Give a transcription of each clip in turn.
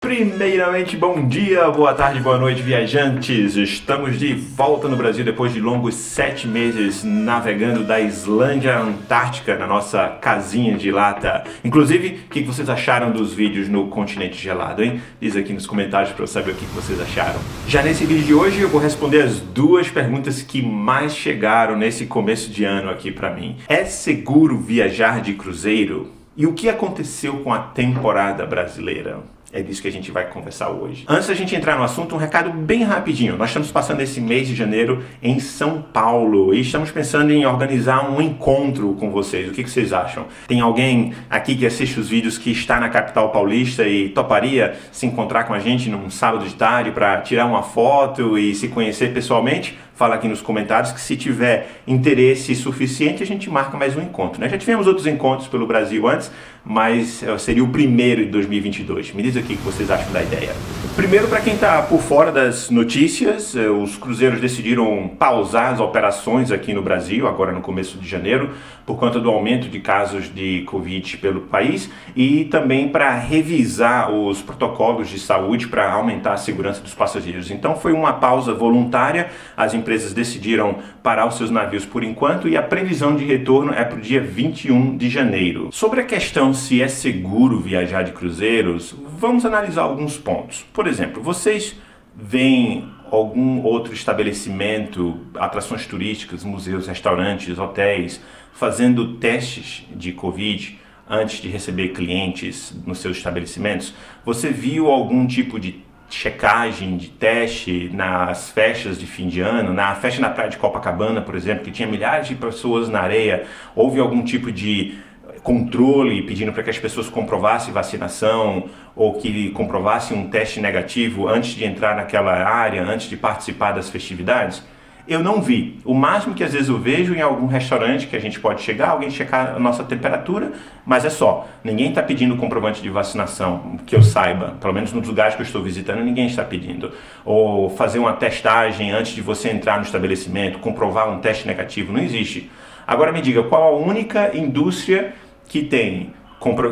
Primeiramente, bom dia, boa tarde, boa noite, viajantes! Estamos de volta no Brasil depois de longos 7 meses navegando da Islândia à Antártica na nossa casinha de lata. Inclusive, o que vocês acharam dos vídeos no continente gelado, hein? Diz aqui nos comentários para eu saber o que vocês acharam. Já nesse vídeo de hoje eu vou responder as duas perguntas que mais chegaram nesse começo de ano aqui para mim. É seguro viajar de cruzeiro? E o que aconteceu com a temporada brasileira? É disso que a gente vai conversar hoje. Antes da gente entrar no assunto, um recado bem rapidinho. Nós estamos passando esse mês de janeiro em São Paulo e estamos pensando em organizar um encontro com vocês. O que vocês acham? Tem alguém aqui que assiste os vídeos que está na capital paulista e toparia se encontrar com a gente num sábado de tarde para tirar uma foto e se conhecer pessoalmente? Fala aqui nos comentários que se tiver interesse suficiente a gente marca mais um encontro, né? Já tivemos outros encontros pelo Brasil antes, mas seria o primeiro de 2022. Me diz aqui o que vocês acham da ideia. Primeiro, para quem está por fora das notícias, os cruzeiros decidiram pausar as operações aqui no Brasil, agora no começo de janeiro, por conta do aumento de casos de Covid pelo país e também para revisar os protocolos de saúde para aumentar a segurança dos passageiros. Então foi uma pausa voluntária, as empresas decidiram parar os seus navios por enquanto e a previsão de retorno é para o dia 21 de janeiro. Sobre a questão se é seguro viajar de cruzeiros, vamos analisar alguns pontos. Por exemplo, vocês veem algum outro estabelecimento, atrações turísticas, museus, restaurantes, hotéis, fazendo testes de Covid antes de receber clientes nos seus estabelecimentos? Você viu algum tipo de checagem, de teste nas festas de fim de ano, na festa na praia de Copacabana, por exemplo, que tinha milhares de pessoas na areia? Houve algum tipo de controle pedindo para que as pessoas comprovassem vacinação ou que comprovassem um teste negativo antes de entrar naquela área, antes de participar das festividades? Eu não vi. O máximo que às vezes eu vejo em algum restaurante que a gente pode chegar, alguém checar a nossa temperatura, mas é só. Ninguém está pedindo comprovante de vacinação, que eu saiba. Pelo menos nos lugares que eu estou visitando, ninguém está pedindo. Ou fazer uma testagem antes de você entrar no estabelecimento, comprovar um teste negativo, não existe. Agora me diga, qual a única indústria que tem,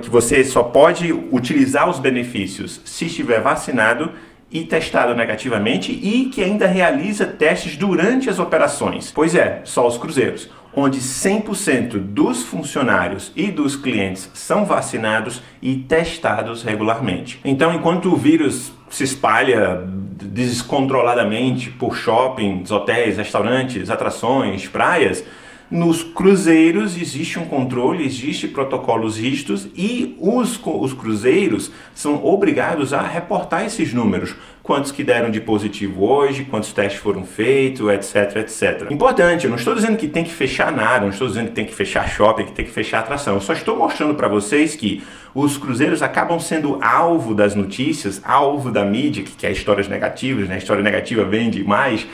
que você só pode utilizar os benefícios se estiver vacinado e testado negativamente e que ainda realiza testes durante as operações? Pois é, só os cruzeiros, onde 100% dos funcionários e dos clientes são vacinados e testados regularmente. Então, enquanto o vírus se espalha descontroladamente por shoppings, hotéis, restaurantes, atrações, praias, nos cruzeiros existe um controle, existe protocolos rígidos e os cruzeiros são obrigados a reportar esses números. Quantos que deram de positivo hoje, quantos testes foram feitos, etc, etc. Importante, eu não estou dizendo que tem que fechar nada, não estou dizendo que tem que fechar shopping, que tem que fechar atração. Eu só estou mostrando para vocês que os cruzeiros acabam sendo alvo das notícias, alvo da mídia, que quer histórias negativas, né? A história negativa vende mais,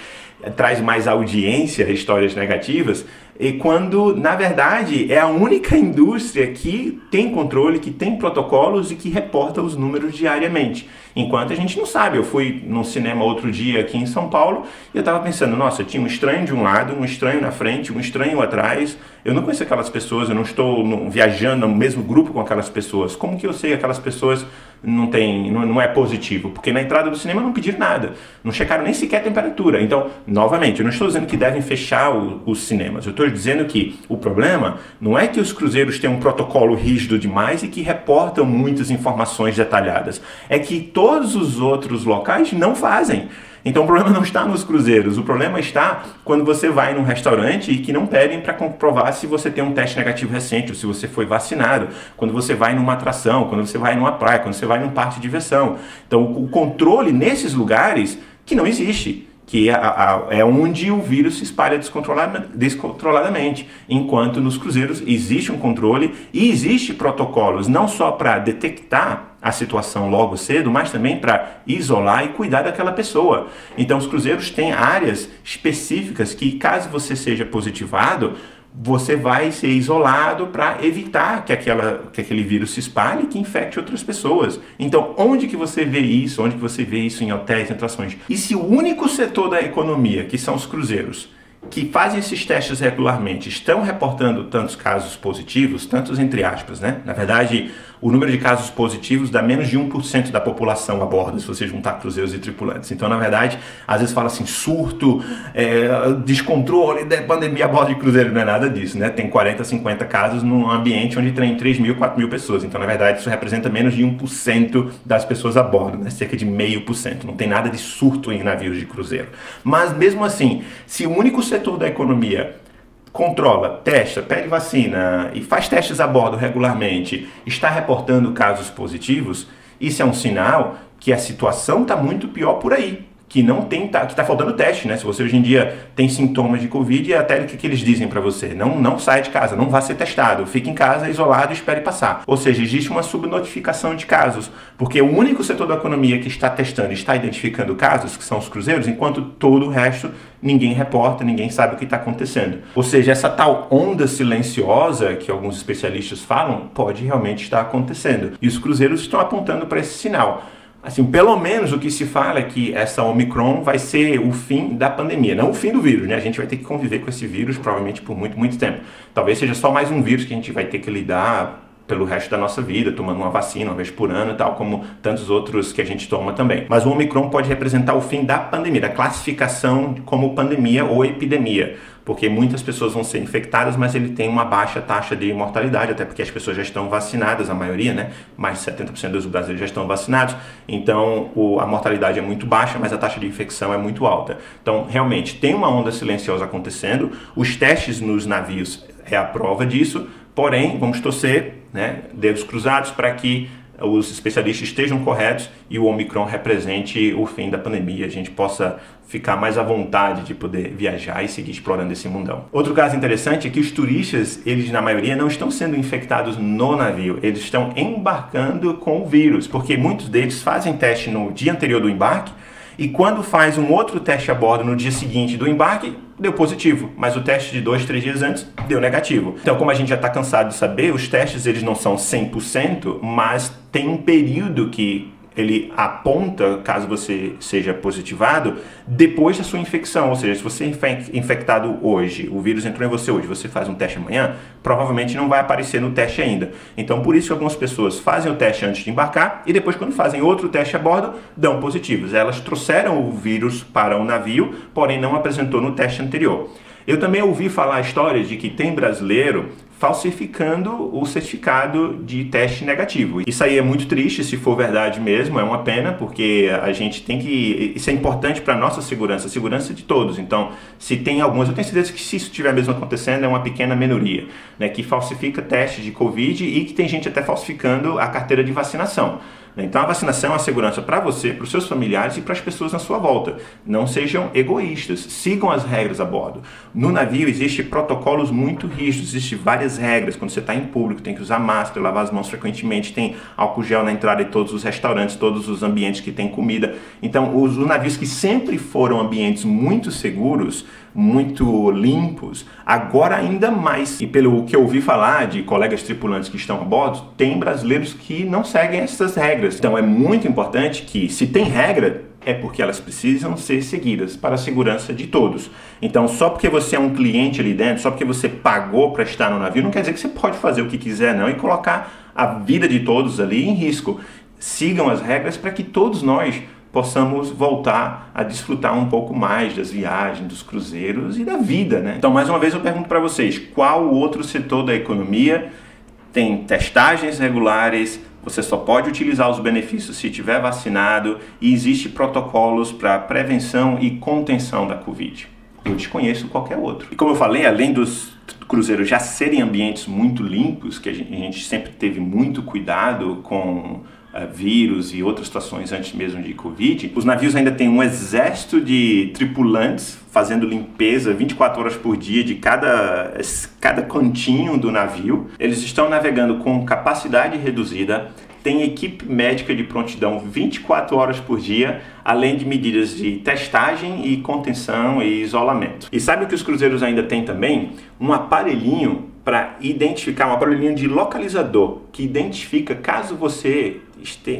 traz mais audiência a histórias negativas, e quando, na verdade, é a única indústria que tem controle, que tem protocolos e que reporta os números diariamente. Enquanto a gente não sabe. Eu fui num cinema outro dia aqui em São Paulo e eu estava pensando, nossa, tinha um estranho de um lado, um estranho na frente, um estranho atrás. Eu não conheço aquelas pessoas, eu não estou viajando no mesmo grupo com aquelas pessoas. Como que eu sei que aquelas pessoas não é positivo? Porque na entrada do cinema não pediram nada, não checaram nem sequer a temperatura. Então, novamente, eu não estou dizendo que devem fechar os cinemas. Eu estou dizendo que o problema não é que os cruzeiros têm um protocolo rígido demais e que reportam muitas informações detalhadas. É que todos os outros locais não fazem. Então o problema não está nos cruzeiros, o problema está quando você vai num restaurante e que não pedem para comprovar se você tem um teste negativo recente ou se você foi vacinado, quando você vai numa atração, quando você vai numa praia, quando você vai num parque de diversão. Então o controle nesses lugares que não existe, que é onde o vírus se espalha descontroladamente, enquanto nos cruzeiros existe um controle e existe protocolos não só para detectar a situação logo cedo, mas também para isolar e cuidar daquela pessoa. Então os cruzeiros têm áreas específicas que, caso você seja positivado, você vai ser isolado para evitar que aquele vírus se espalhe e que infecte outras pessoas. Então, onde que você vê isso? Onde que você vê isso em hotéis, em atrações? E se o único setor da economia, que são os cruzeiros, que fazem esses testes regularmente estão reportando tantos casos positivos, tantos entre aspas, né? Na verdade, o número de casos positivos dá menos de 1% da população a bordo, se você juntar cruzeiros e tripulantes. Então, na verdade, às vezes fala assim, surto, descontrole da pandemia a bordo de cruzeiro. Não é nada disso, né? Tem 40, 50 casos num ambiente onde tem 3 mil, 4 mil pessoas. Então, na verdade, isso representa menos de 1% das pessoas a bordo, né? Cerca de 0,5%. Não tem nada de surto em navios de cruzeiro. Mas, mesmo assim, se o único setor da economia controla, testa, pede vacina e faz testes a bordo regularmente, está reportando casos positivos, isso é um sinal que a situação está muito pior por aí. Que está faltando teste, né? Se você hoje em dia tem sintomas de Covid, até o que eles dizem para você? Não saia de casa, não vá ser testado, fique em casa isolado e espere passar. Ou seja, existe uma subnotificação de casos, porque o único setor da economia que está testando, está identificando casos, que são os cruzeiros, enquanto todo o resto ninguém reporta, ninguém sabe o que está acontecendo. Ou seja, essa tal onda silenciosa que alguns especialistas falam, pode realmente estar acontecendo. E os cruzeiros estão apontando para esse sinal. Assim, pelo menos o que se fala é que essa Omicron vai ser o fim da pandemia, não o fim do vírus, né? A gente vai ter que conviver com esse vírus provavelmente por muito, muito tempo. Talvez seja só mais um vírus que a gente vai ter que lidar pelo resto da nossa vida, tomando uma vacina uma vez por ano e tal, como tantos outros que a gente toma também. Mas o Omicron pode representar o fim da pandemia, da classificação como pandemia ou epidemia, porque muitas pessoas vão ser infectadas, mas ele tem uma baixa taxa de mortalidade, até porque as pessoas já estão vacinadas, a maioria, né? Mais de 70% dos brasileiros já estão vacinados, então a mortalidade é muito baixa, mas a taxa de infecção é muito alta. Então, realmente, tem uma onda silenciosa acontecendo, os testes nos navios é a prova disso, porém, vamos torcer, né, dedos cruzados para que os especialistas estejam corretos e o Omicron represente o fim da pandemia, a gente possa ficar mais à vontade de poder viajar e seguir explorando esse mundão. Outro caso interessante é que os turistas, eles na maioria não estão sendo infectados no navio, eles estão embarcando com o vírus, porque muitos deles fazem teste no dia anterior do embarque e quando faz um outro teste a bordo no dia seguinte do embarque, deu positivo, mas o teste de 2, 3 dias antes deu negativo. Então, como a gente já está cansado de saber, os testes eles não são 100%, mas tem um período que ele aponta, caso você seja positivado, depois da sua infecção. Ou seja, se você é infectado hoje, o vírus entrou em você hoje, você faz um teste amanhã, provavelmente não vai aparecer no teste ainda. Então, por isso que algumas pessoas fazem o teste antes de embarcar e depois, quando fazem outro teste a bordo, dão positivos. Elas trouxeram o vírus para o navio, porém não apresentou no teste anterior. Eu também ouvi falar histórias de que tem brasileiro falsificando o certificado de teste negativo. Isso aí é muito triste, se for verdade mesmo, é uma pena, porque a gente tem que... Isso é importante para a nossa segurança, a segurança de todos. Então, se tem alguns, eu tenho certeza que se isso estiver mesmo acontecendo, é uma pequena minoria, né, que falsifica testes de Covid e que tem gente até falsificando a carteira de vacinação. Então a vacinação é uma segurança para você, para os seus familiares e para as pessoas na sua volta. Não sejam egoístas, sigam as regras a bordo. No navio existem protocolos muito rígidos, existem várias regras. Quando você está em público, tem que usar máscara, lavar as mãos frequentemente, tem álcool gel na entrada de todos os restaurantes, todos os ambientes que tem comida. Então os navios que sempre foram ambientes muito seguros, muito limpos, agora ainda mais. E pelo que eu ouvi falar de colegas tripulantes que estão a bordo, tem brasileiros que não seguem essas regras. Então é muito importante que, se tem regra, é porque elas precisam ser seguidas para a segurança de todos. Então, só porque você é um cliente ali dentro, só porque você pagou para estar no navio, não quer dizer que você pode fazer o que quiser não e colocar a vida de todos ali em risco. Sigam as regras para que todos nós possamos voltar a desfrutar um pouco mais das viagens, dos cruzeiros e da vida, né? Então, mais uma vez eu pergunto para vocês, qual outro setor da economia tem testagens regulares, você só pode utilizar os benefícios se estiver vacinado e existem protocolos para prevenção e contenção da Covid? Eu desconheço qualquer outro. E como eu falei, além dos cruzeiros já serem ambientes muito limpos, que a gente sempre teve muito cuidado com vírus e outras situações antes mesmo de Covid, os navios ainda têm um exército de tripulantes fazendo limpeza 24 horas por dia de cada cantinho do navio. Eles estão navegando com capacidade reduzida, tem equipe médica de prontidão 24 horas por dia, além de medidas de testagem e contenção e isolamento. E sabe o que os cruzeiros ainda têm também? Um aparelhinho para identificar, um aparelhinho de localizador, que identifica caso você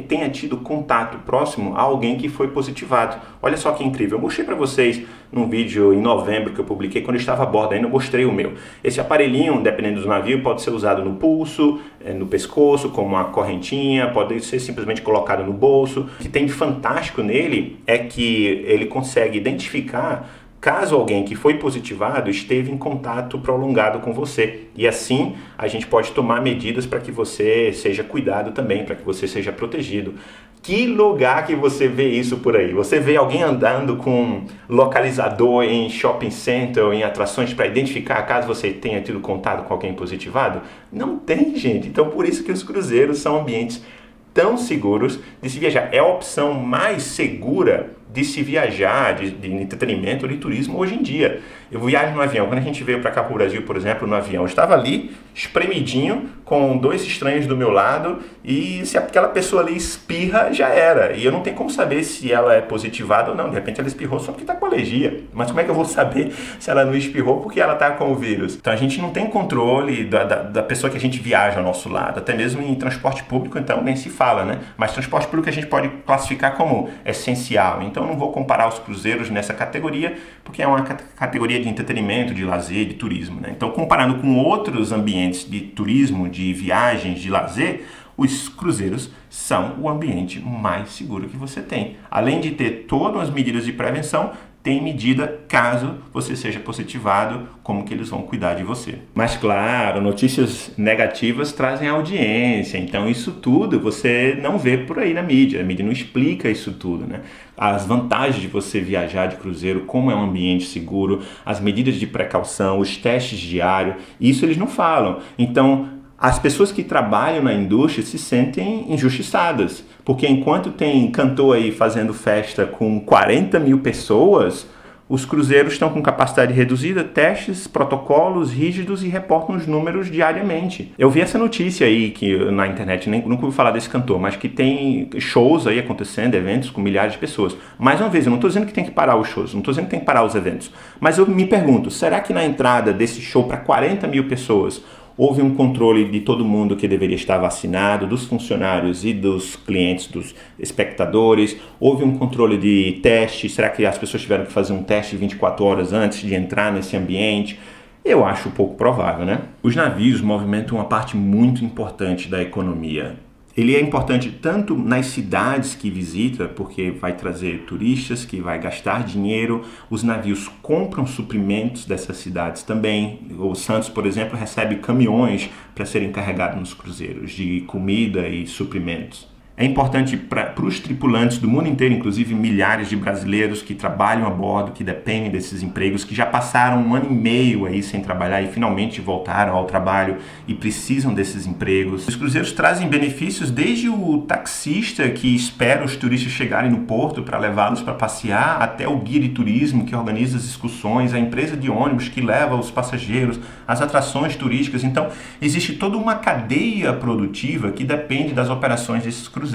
tenha tido contato próximo a alguém que foi positivado. Olha só que incrível, eu mostrei para vocês num vídeo em novembro que eu publiquei quando eu estava a bordo, ainda mostrei o meu. Esse aparelhinho, dependendo do navio, pode ser usado no pulso, no pescoço, como uma correntinha, pode ser simplesmente colocado no bolso. O que tem de fantástico nele é que ele consegue identificar caso alguém que foi positivado esteve em contato prolongado com você. E assim a gente pode tomar medidas para que você seja cuidado também, para que você seja protegido. Que lugar que você vê isso por aí? Você vê alguém andando com localizador em shopping center ou em atrações para identificar caso você tenha tido contato com alguém positivado? Não tem, gente. Então por isso que os cruzeiros são ambientes tão seguros de se viajar. É a opção mais segura de se viajar, de entretenimento, de turismo hoje em dia. Eu viajo no avião. Quando a gente veio para cá para o Brasil, por exemplo, no avião, eu estava ali, espremidinho, com 2 estranhos do meu lado, e se aquela pessoa ali espirra, já era. E eu não tenho como saber se ela é positivada ou não. De repente ela espirrou só porque está com alergia. Mas como é que eu vou saber se ela não espirrou porque ela está com o vírus? Então a gente não tem controle da pessoa que a gente viaja ao nosso lado. Até mesmo em transporte público, então, nem se fala, né? Mas transporte público a gente pode classificar como essencial. Então não vou comparar os cruzeiros nessa categoria, porque é uma categoria de entretenimento, de lazer, de turismo, né? Então, comparando com outros ambientes de turismo, de viagens, de lazer, os cruzeiros são o ambiente mais seguro que você tem. Além de ter todas as medidas de prevenção, tem medida caso você seja positivado, como que eles vão cuidar de você. Mas claro, notícias negativas trazem audiência, então isso tudo você não vê por aí na mídia, a mídia não explica isso tudo, né? As vantagens de você viajar de cruzeiro, como é um ambiente seguro, as medidas de precaução, os testes diários, isso eles não falam. Então, as pessoas que trabalham na indústria se sentem injustiçadas, porque enquanto tem cantor aí fazendo festa com 40 mil pessoas, os cruzeiros estão com capacidade reduzida, testes, protocolos rígidos e reportam os números diariamente. Eu vi essa notícia aí que na internet, nunca ouvi falar desse cantor, mas que tem shows aí acontecendo, eventos com milhares de pessoas. Mais uma vez, eu não estou dizendo que tem que parar os shows, não estou dizendo que tem que parar os eventos, mas eu me pergunto, será que na entrada desse show para 40 mil pessoas houve um controle de todo mundo que deveria estar vacinado, dos funcionários e dos clientes, dos espectadores? Houve um controle de teste? Será que as pessoas tiveram que fazer um teste 24 horas antes de entrar nesse ambiente? Eu acho pouco provável, né? Os navios movimentam uma parte muito importante da economia. Ele é importante tanto nas cidades que visita, porque vai trazer turistas, que vai gastar dinheiro. Os navios compram suprimentos dessas cidades também. O Santos, por exemplo, recebe caminhões para serem carregados nos cruzeiros de comida e suprimentos. É importante para os tripulantes do mundo inteiro, inclusive milhares de brasileiros que trabalham a bordo, que dependem desses empregos, que já passaram 1 ano e meio aí sem trabalhar e finalmente voltaram ao trabalho e precisam desses empregos. Os cruzeiros trazem benefícios desde o taxista que espera os turistas chegarem no porto para levá-los para passear, até o guia de turismo que organiza as excursões, a empresa de ônibus que leva os passageiros, as atrações turísticas. Então, existe toda uma cadeia produtiva que depende das operações desses cruzeiros.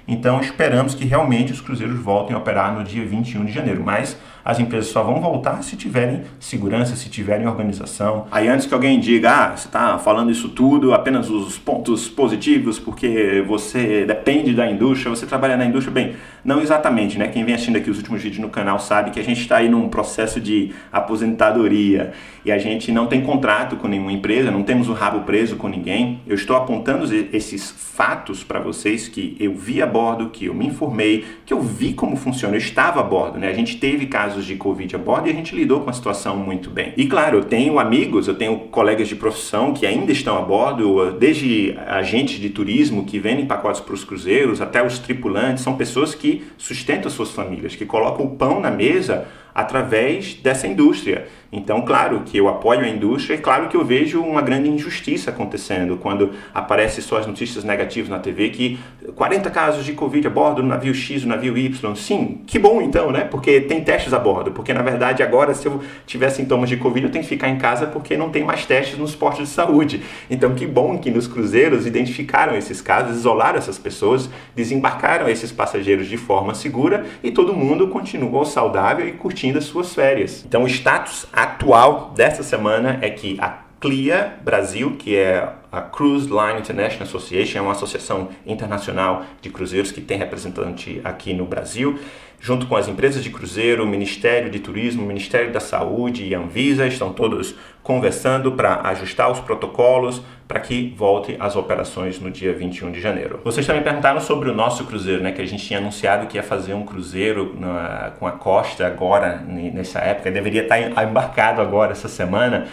Então esperamos que realmente os cruzeiros voltem a operar no dia 21 de janeiro, mas as empresas só vão voltar se tiverem segurança, se tiverem organização. Aí antes que alguém diga, você está falando isso tudo, apenas os pontos positivos, porque você depende da indústria, você trabalha na indústria, bem, não exatamente, né? Quem vem assistindo aqui os últimos vídeos no canal sabe que a gente está aí num processo de aposentadoria e a gente não tem contrato com nenhuma empresa, não temos o rabo preso com ninguém. Eu estou apontando esses fatos para vocês que eu vi a bordo, que eu me informei, que eu vi como funciona, eu estava a bordo, né? A gente teve casos de Covid a bordo e a gente lidou com a situação muito bem. E claro, eu tenho amigos, eu tenho colegas de profissão que ainda estão a bordo, desde agentes de turismo que vendem pacotes para os cruzeiros, até os tripulantes, são pessoas que sustentam suas famílias, que colocam o pão na mesa através dessa indústria. Então, claro que eu apoio a indústria e claro que eu vejo uma grande injustiça acontecendo quando aparecem só as notícias negativas na TV que 40 casos de Covid a bordo no navio X, no navio Y. Sim, que bom então, né? Porque tem testes a bordo. Porque, na verdade, agora, se eu tiver sintomas de Covid, eu tenho que ficar em casa porque não tem mais testes nos postos de saúde. Então, que bom que nos cruzeiros identificaram esses casos, isolaram essas pessoas, desembarcaram esses passageiros de forma segura e todo mundo continuou saudável e curtindo as suas férias. Então, o status atual dessa semana é que a CLIA Brasil, que é a Cruise Line International Association, é uma associação internacional de cruzeiros que tem representante aqui no Brasil, junto com as empresas de cruzeiro, o Ministério de Turismo, o Ministério da Saúde e a Anvisa, estão todos conversando para ajustar os protocolos para que volte às operações no dia 21 de janeiro. Vocês também perguntaram sobre o nosso cruzeiro, né, que a gente tinha anunciado que ia fazer um cruzeiro com a Costa agora, nessa época, deveria estar embarcado agora essa semana,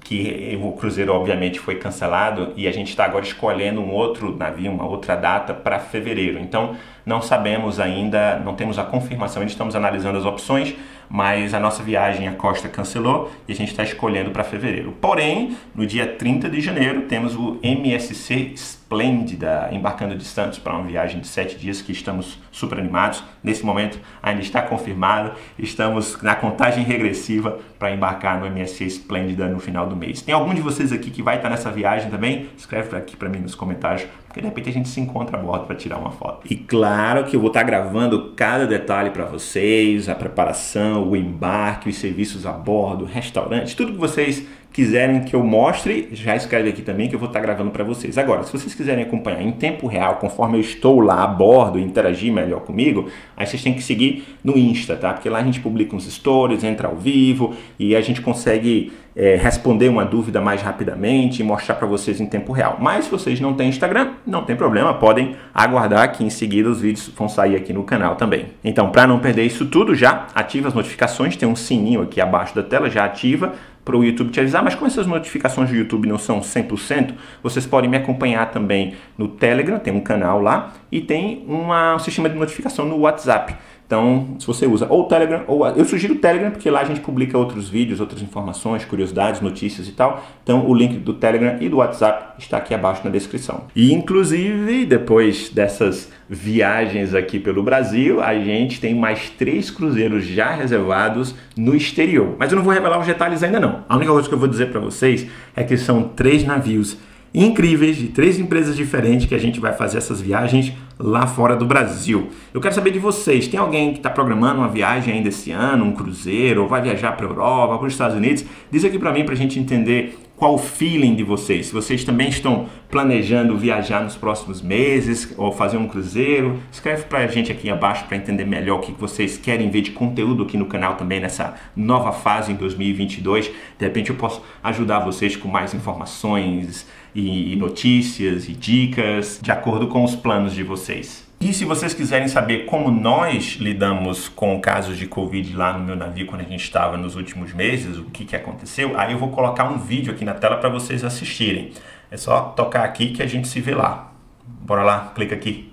que o cruzeiro obviamente foi cancelado e a gente está agora escolhendo um outro navio, uma outra data para fevereiro. Então não sabemos ainda, não temos a confirmação, ainda estamos analisando as opções, mas a nossa viagem à Costa cancelou e a gente está escolhendo para fevereiro. Porém, no dia 30 de janeiro temos o MSC Splendida embarcando de Santos para uma viagem de 7 dias que estamos super animados. Nesse momento ainda está confirmado, estamos na contagem regressiva para embarcar no MSC Splendida no final do mês. Tem algum de vocês aqui que vai estar nessa viagem também? Escreve aqui para mim nos comentários, porque de repente a gente se encontra a bordo para tirar uma foto. E claro que eu vou estar gravando cada detalhe para vocês, a preparação, o embarque, os serviços a bordo, restaurante, tudo que vocês quiserem que eu mostre, já escreve aqui também que eu vou estar gravando para vocês. Agora, se vocês quiserem acompanhar em tempo real, conforme eu estou lá a bordo e interagir melhor comigo, aí vocês têm que seguir no Insta, tá? Porque lá a gente publica uns stories, entra ao vivo e a gente consegue responder uma dúvida mais rapidamente e mostrar para vocês em tempo real. Mas se vocês não têm Instagram, não tem problema, podem aguardar que em seguida os vídeos vão sair aqui no canal também. Então, para não perder isso tudo, já ativa as notificações, tem um sininho aqui abaixo da tela, já ativa para o YouTube te avisar, mas como essas notificações do YouTube não são 100%, vocês podem me acompanhar também no Telegram, tem um canal lá, e tem um sistema de notificação no WhatsApp. Então, se você usa ou o Telegram, ou eu sugiro o Telegram, porque lá a gente publica outros vídeos, outras informações, curiosidades, notícias e tal. Então, o link do Telegram e do WhatsApp está aqui abaixo na descrição. E, inclusive, depois dessas viagens aqui pelo Brasil, a gente tem mais 3 cruzeiros já reservados no exterior. Mas eu não vou revelar os detalhes ainda não. A única coisa que eu vou dizer para vocês é que são 3 navios incríveis de 3 empresas diferentes que a gente vai fazer essas viagens lá fora do Brasil. Eu quero saber de vocês, tem alguém que está programando uma viagem ainda esse ano, um cruzeiro, ou vai viajar para a Europa, para os Estados Unidos? Diz aqui para mim para a gente entender qual o feeling de vocês. Se vocês também estão planejando viajar nos próximos meses ou fazer um cruzeiro, escreve para a gente aqui abaixo para entender melhor o que vocês querem ver de conteúdo aqui no canal também nessa nova fase em 2022. De repente eu posso ajudar vocês com mais informações e notícias e dicas de acordo com os planos de vocês. E se vocês quiserem saber como nós lidamos com casos de Covid lá no meu navio quando a gente estava nos últimos meses, o que aconteceu, aí eu vou colocar um vídeo aqui na tela para vocês assistirem. É só tocar aqui que a gente se vê lá. Bora lá, clica aqui.